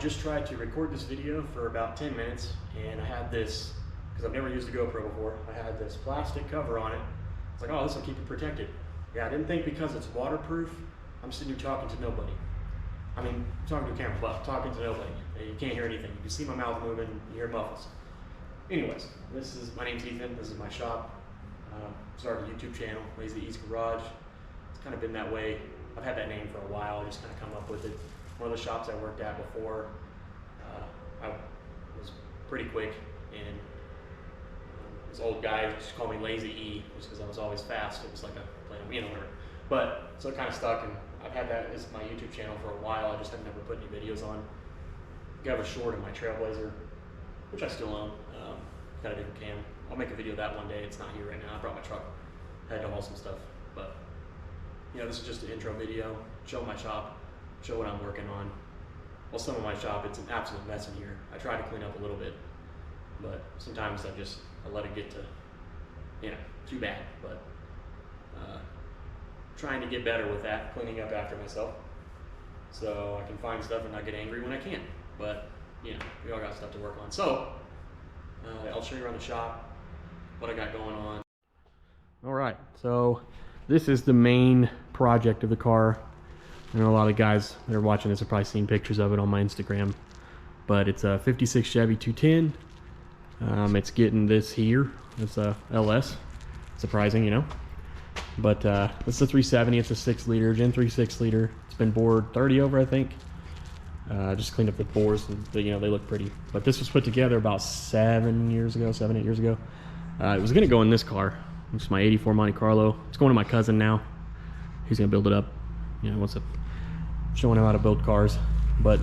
just tried to record this video for about 10 minutes, and I had this, because I've never used a GoPro before, I had this plastic cover on it. It's like, oh, this will keep it protected. Yeah, I didn't think because it's waterproof, I'm sitting here talking to nobody. I mean, talking to a camera, but talking to nobody. You can't hear anything. You can see my mouth moving, you hear muffles. Anyways, my name's Ethan, this is my shop. Started a YouTube channel, Lazy E's Garage. It's kind of been that way. I've had that name for a while, I just kind of come up with it. One of the shops I worked at before, I was pretty quick, and this old guy just called me Lazy E, just because I was always fast. It was like a plan, whatever. But, so it kind of stuck, and I've had that as my YouTube channel for a while. I just have never put any videos on. I have a short of my Trailblazer, which I still own. Got a different cam. I'll make a video of that one day. It's not here right now. I brought my truck. I had to haul some stuff. But, this is just an intro video. Show my shop. Show what I'm working on. Well, some of my shop, it's an absolute mess in here. I try to clean up a little bit, but sometimes I let it get to, too bad. But trying to get better with that, cleaning up after myself, so I can find stuff and not get angry when I can. But we all got stuff to work on. So I'll show you around the shop, what I got going on. All right, so this is the main project of the car. I know a lot of guys that are watching this have probably seen pictures of it on my Instagram, but it's a 56 Chevy 210. It's getting this here. It's a LS. Surprising, but this is a 370. It's a 6-liter, Gen 3 6-liter. It's been bored 30 over, I think. Just cleaned up the bores, and they look pretty. But this was put together about 7, 8 years ago. It was gonna go in this car. It's my 84 Monte Carlo. It's going to my cousin now. He's gonna build it up. Showing him how to build cars. But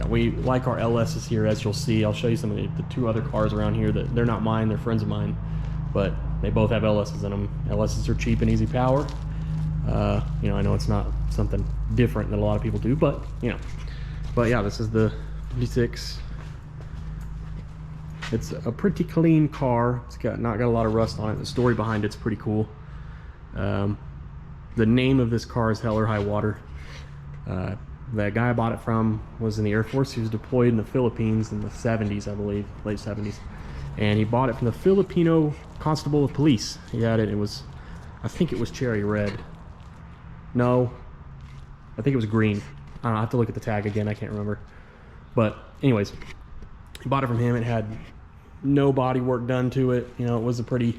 we like our LSs here, as you'll see. I'll show you some of the 2 other cars around here that they're not mine, they're friends of mine, but they both have LSs in them. LSs are cheap and easy power. I know it's not something different that a lot of people do, but yeah, this is the 56. It's a pretty clean car. It's not got a lot of rust on it. The story behind it's pretty cool. The name of this car is Hell or High Water. The guy I bought it from was in the Air Force. He was deployed in the Philippines in the 70s, I believe, late 70s. And he bought it from the Filipino Constable of Police. He had it, I think it was cherry red. No, I think it was green. I don't know, I have to look at the tag again, I can't remember. But anyways, he bought it from him. It had no body work done to it. It was a pretty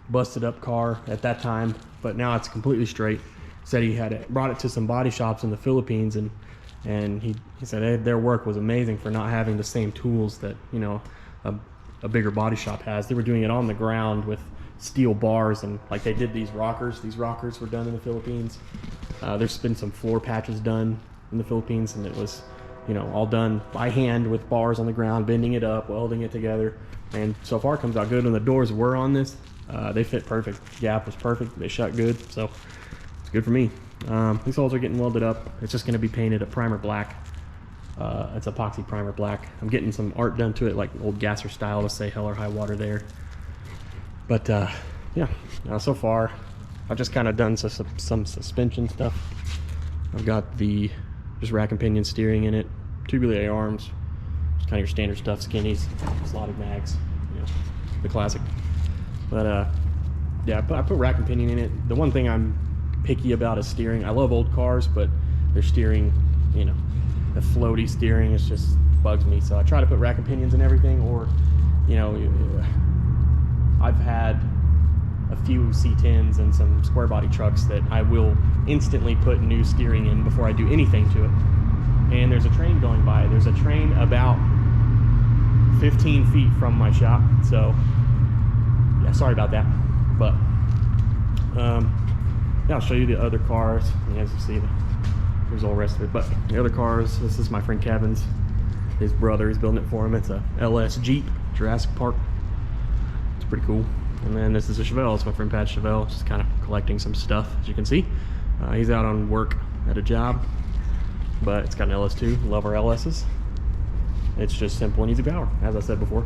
busted up car at that time, but now it's completely straight. Said he had brought it to some body shops in the Philippines, and he said their work was amazing for not having the same tools that a bigger body shop has. They were doing it on the ground with steel bars, and like they did these rockers. These rockers were done in the Philippines. There's been some floor patches done in the Philippines, and it was all done by hand with bars on the ground, bending it up, welding it together, and so far it comes out good. And the doors were on this. They fit perfect. The gap was perfect. They shut good, so it's good for me. These holes are getting welded up. It's just going to be painted a primer black. It's epoxy primer black. I'm getting some art done to it, like old Gasser style, to say Hell or High Water there. But so far I've just kind of done some suspension stuff. I've got the just rack and pinion steering in it, tubular arms, just kind of your standard stuff, skinnies, slotted mags, the classic. But I put rack and pinion in it. The one thing I'm picky about is steering. I love old cars, but their steering, the floaty steering is just bugs me. So I try to put rack and pinions in everything, or I've had a few C10s and some square body trucks that I will instantly put new steering in before I do anything to it. And there's a train going by. There's a train about 15 feet from my shop, so yeah, sorry about that. But I'll show you the other cars. As you see, there's all the rest of it. But the other cars, this is my friend Kevin's. His brother is building it for him. It's a LS Jeep, Jurassic Park. It's pretty cool. And then this is a Chevelle. It's my friend Pat Chevelle, just kind of collecting some stuff, as you can see. He's out on work at a job, but it's got an LS2. Love our LSs. It's just simple and easy power, as I said before.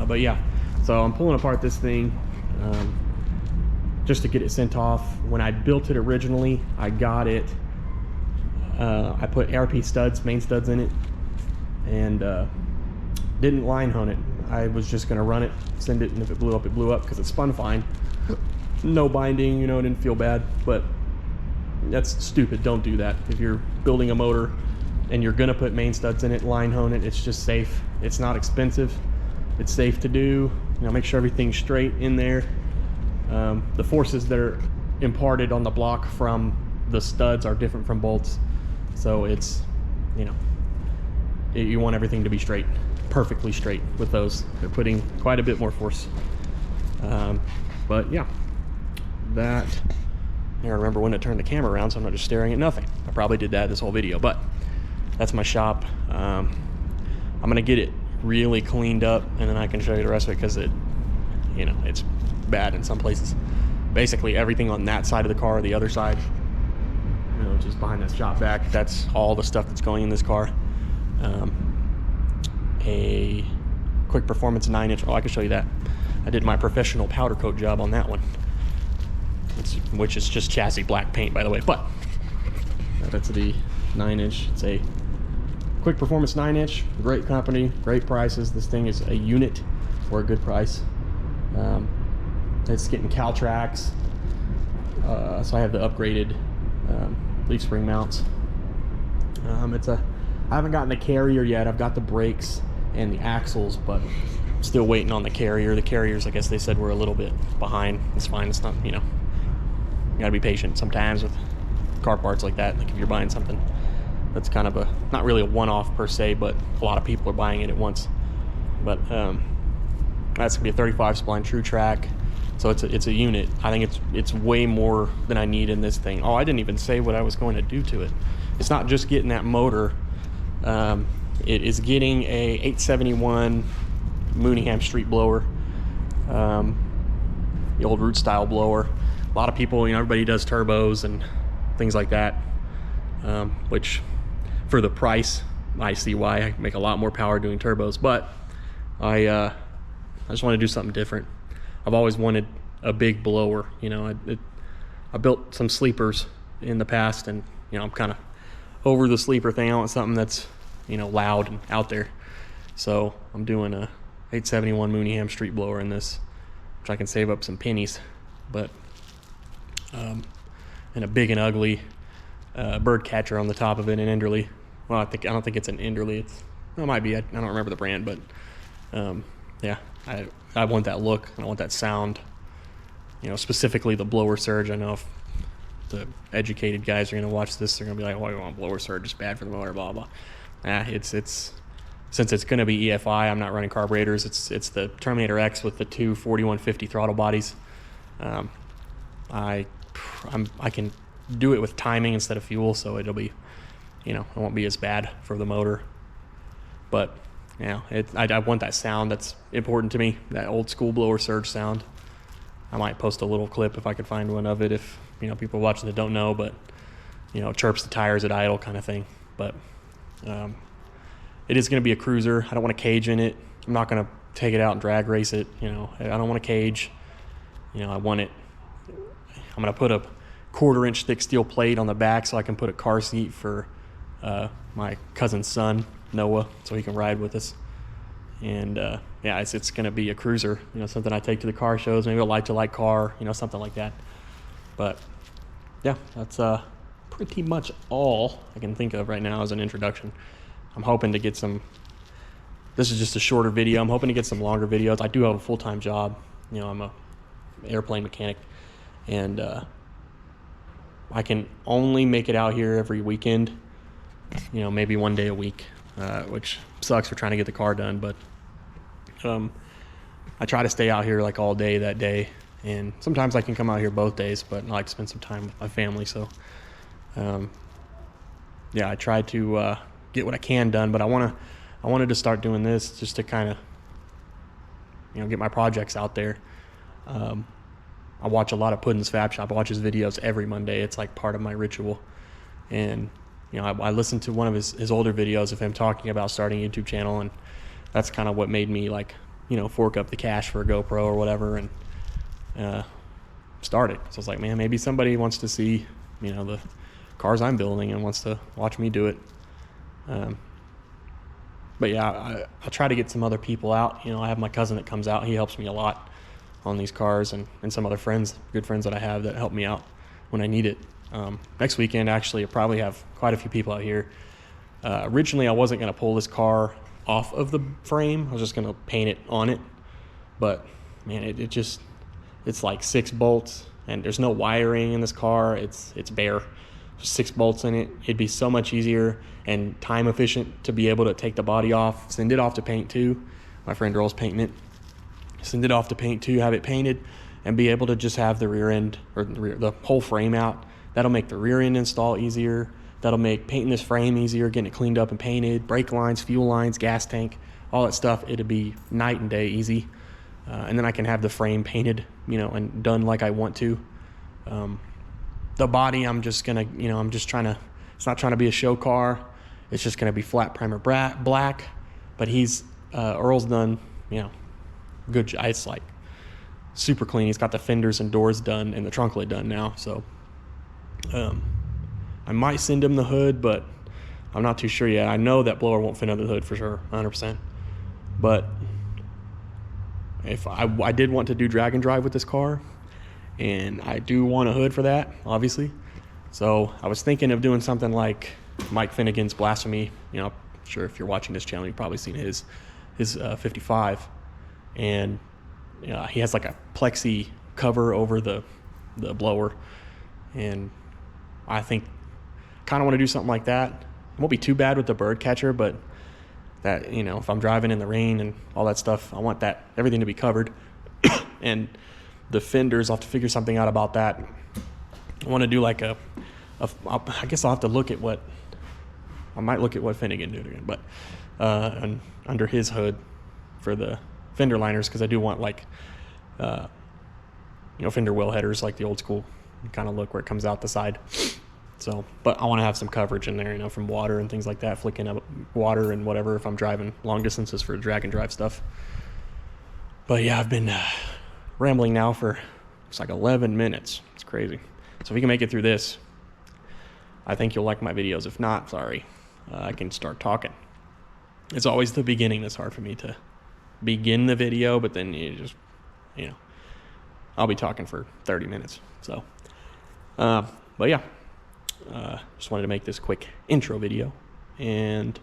But yeah, so I'm pulling apart this thing just to get it sent off. When I built it originally, I got it I put ARP studs, main studs in it, and didn't line hone it. I was just gonna run it, send it, and if it blew up, it blew up, because it spun fine. No binding, you know, didn't feel bad, but that's stupid. Don't do that. If you're building a motor and you're gonna put main studs in it, line hone it. It's just safe. It's not expensive. It's safe to do. You know, make sure everything's straight in there. The forces that are imparted on the block from the studs are different from bolts, so it's, you know, you want everything to be straight, perfectly straight with those. They're putting quite a bit more force. But yeah, that, I remember when to turn the camera around so I'm not just staring at nothing. I probably did that this whole video, but that's my shop. I'm gonna get it really cleaned up, and then I can show you the rest of it, because it, you know, it's bad in some places. Basically everything on that side of the car, the other side, you know, just behind that shop vac, that's all the stuff that's going in this car. A Quick Performance 9-inch, oh, I can show you that. I did my professional powder coat job on that one, which is just chassis black paint, by the way. But that's the 9-inch. It's a Quick Performance 9-inch, great company, great prices. This thing is a unit for a good price. It's getting Caltrax, so I have the upgraded leaf spring mounts. I haven't gotten the carrier yet. I've got the brakes and the axles, but I'm still waiting on the carrier. The carriers, I guess they said, were a little bit behind. It's fine. It's not, you know, you gotta be patient sometimes with car parts like that. Like if you're buying something that's kind of a, not really a one-off per se, but a lot of people are buying it at once. But that's gonna be a 35 spline True Track, so it's a unit. I think it's way more than I need in this thing. Oh, I didn't even say what I was going to do to it. It's not just getting that motor. It is getting a 871 Mooneyham street blower, the old root style blower. A lot of people, you know, everybody does turbos and things like that, which for the price, I see why. I make a lot more power doing turbos, but I just want to do something different. I've always wanted a big blower. You know, I built some sleepers in the past, and you know, I'm kind of over the sleeper thing. I want something that's, you know, loud and out there. So I'm doing a 871 Mooneyham street blower in this, which I can save up some pennies. But and a big and ugly bird catcher on the top of it in Enderley. Well, I don't think it's an Enderley. It might be. I don't remember the brand, but yeah, I want that look and I want that sound. You know, specifically the blower surge. I know if the educated guys are going to watch this, they're going to be like, "Oh, you want blower surge? It's bad for the motor." Blah blah. It's since it's going to be EFI, I'm not running carburetors. It's the Terminator X with the two 4150 throttle bodies. I can do it with timing instead of fuel, so it'll be, you know, it won't be as bad for the motor. But you know, I want that sound that's important to me, that old school blower surge sound. I might post a little clip if I could find one of it, if you know, people watching that don't know, but you know, chirps the tires at idle kind of thing. But it is going to be a cruiser. I don't want a cage in it. I'm not going to take it out and drag race it. You know, I don't want a cage. You know, I want it. I'm going to put a 1/4 inch thick steel plate on the back so I can put a car seat for my cousin's son, Noah, so he can ride with us. And yeah, it's going to be a cruiser, you know, something I take to the car shows, maybe a like-to-like car, you know, something like that. But yeah, that's pretty much all I can think of right now as an introduction. I'm hoping to get some, this is just a shorter video. I'm hoping to get some longer videos. I do have a full-time job. You know, I'm a airplane mechanic, and I can only make it out here every weekend, you know, maybe one day a week, which sucks for trying to get the car done, but I try to stay out here like all day that day, and sometimes I can come out here both days, but I like to spend some time with my family. So yeah, I try to get what I can done, but I wanted to start doing this just to kind of, you know, get my projects out there. I watch a lot of Puddin's Fab Shop. I watch his videos every Monday. It's like part of my ritual. And you know, I listened to one of his older videos of him talking about starting a YouTube channel, and that's kind of what made me, like, you know, fork up the cash for a GoPro or whatever and start it. So I was like, man, maybe somebody wants to see, you know, the cars I'm building and wants to watch me do it. But yeah, I'll try to get some other people out. You know, I have my cousin that comes out. He helps me a lot on these cars, and some other friends, good friends that I have that help me out when I need it. Next weekend, actually, I'll probably have quite a few people out here. Originally, I wasn't going to pull this car off of the frame. I was just going to paint it on it. But, man, it's like 6 bolts, and there's no wiring in this car. It's bare. There's 6 bolts in it. It'd be so much easier and time efficient to be able to take the body off, send it off to paint too. My friend Earl's painting it. Send it off to paint too, have it painted, and be able to just have the rear end or the whole frame out. That'll make the rear end install easier. That'll make painting this frame easier, getting it cleaned up and painted, brake lines, fuel lines, gas tank, all that stuff. It'll be night and day easy. And then I can have the frame painted, you know, and done like I want to. The body, I'm just gonna, you know, it's not trying to be a show car. It's just gonna be flat primer black. But Earl's done, you know, good. It's like super clean. He's got the fenders and doors done and the trunk lid done now. So I might send him the hood, but I'm not too sure yet. I know that blower won't fit under the hood for sure, 100%. But if I did want to do drag and drive with this car, and I do want a hood for that, obviously. So I was thinking of doing something like Mike Finnegan's Blasphemy. You know, I'm sure if you're watching this channel, you've probably seen his 55. And he has like a plexi cover over the blower. And I think kind of want to do something like that. It won't be too bad with the bird catcher, but that, you know, if I'm driving in the rain and all that stuff, I want that everything to be covered. And the fenders, I'll have to figure something out about that. I want to do like I guess I'll have to look at I might look at what Finnegan did again, but under his hood for the fender liners, because I do want like, you know, fender well headers, like the old school kind of look where it comes out the side. So, but I want to have some coverage in there, you know, from water and things like that, flicking up water and whatever if I'm driving long distances for drag and drive stuff. But yeah, I've been rambling now for, it's like 11 minutes. It's crazy. So if you can make it through this, I think you'll like my videos. If not, sorry, I can start talking. It's always the beginning that's hard for me to begin the video, but then you just, you know, I'll be talking for 30 minutes. So, but yeah, just wanted to make this quick intro video, and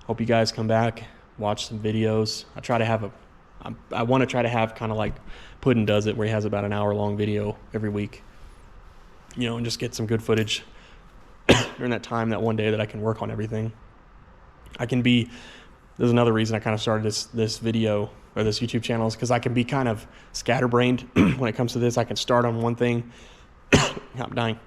hope you guys come back, watch some videos. I want to try to have kind of like Puddin does it, where he has about an hour-long video every week, you know, and just get some good footage during that time, that one day that I can work on everything. There's another reason I kind of started this video or this YouTube channel, is because I can be kind of scatterbrained when it comes to this. I can start on one thing. I'm dying.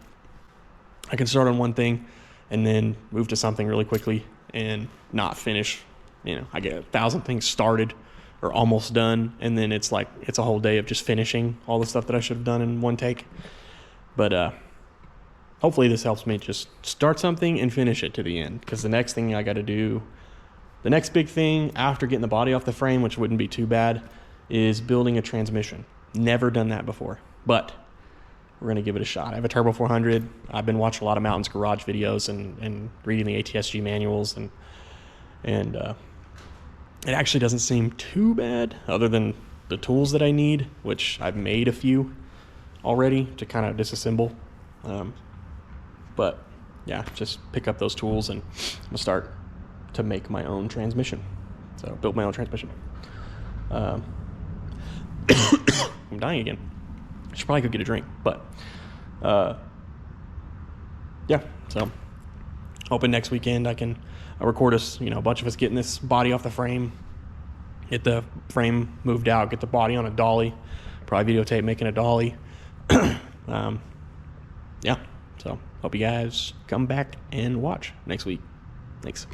I can start on one thing and then move to something really quickly and not finish. You know, I get 1,000 things started or almost done, and then it's like it's a whole day of just finishing all the stuff that I should have done in one take. But hopefully this helps me just start something and finish it to the end, because the next thing I got to do, the next big thing after getting the body off the frame, which wouldn't be too bad, is building a transmission. Never done that before, but we're going to give it a shot. I have a Turbo 400. I've been watching a lot of Mountains Garage videos and reading the ATSG manuals, and it actually doesn't seem too bad, other than the tools that I need, which I've made a few already to kind of disassemble. But yeah, just pick up those tools and I'm gonna start to make my own transmission. So build my own transmission. I'm dying again. I should probably go get a drink, but yeah. So hoping next weekend I can record us, you know, a bunch of us getting this body off the frame, get the frame moved out, get the body on a dolly, probably videotape making a dolly. Yeah. So hope you guys come back and watch next week. Thanks.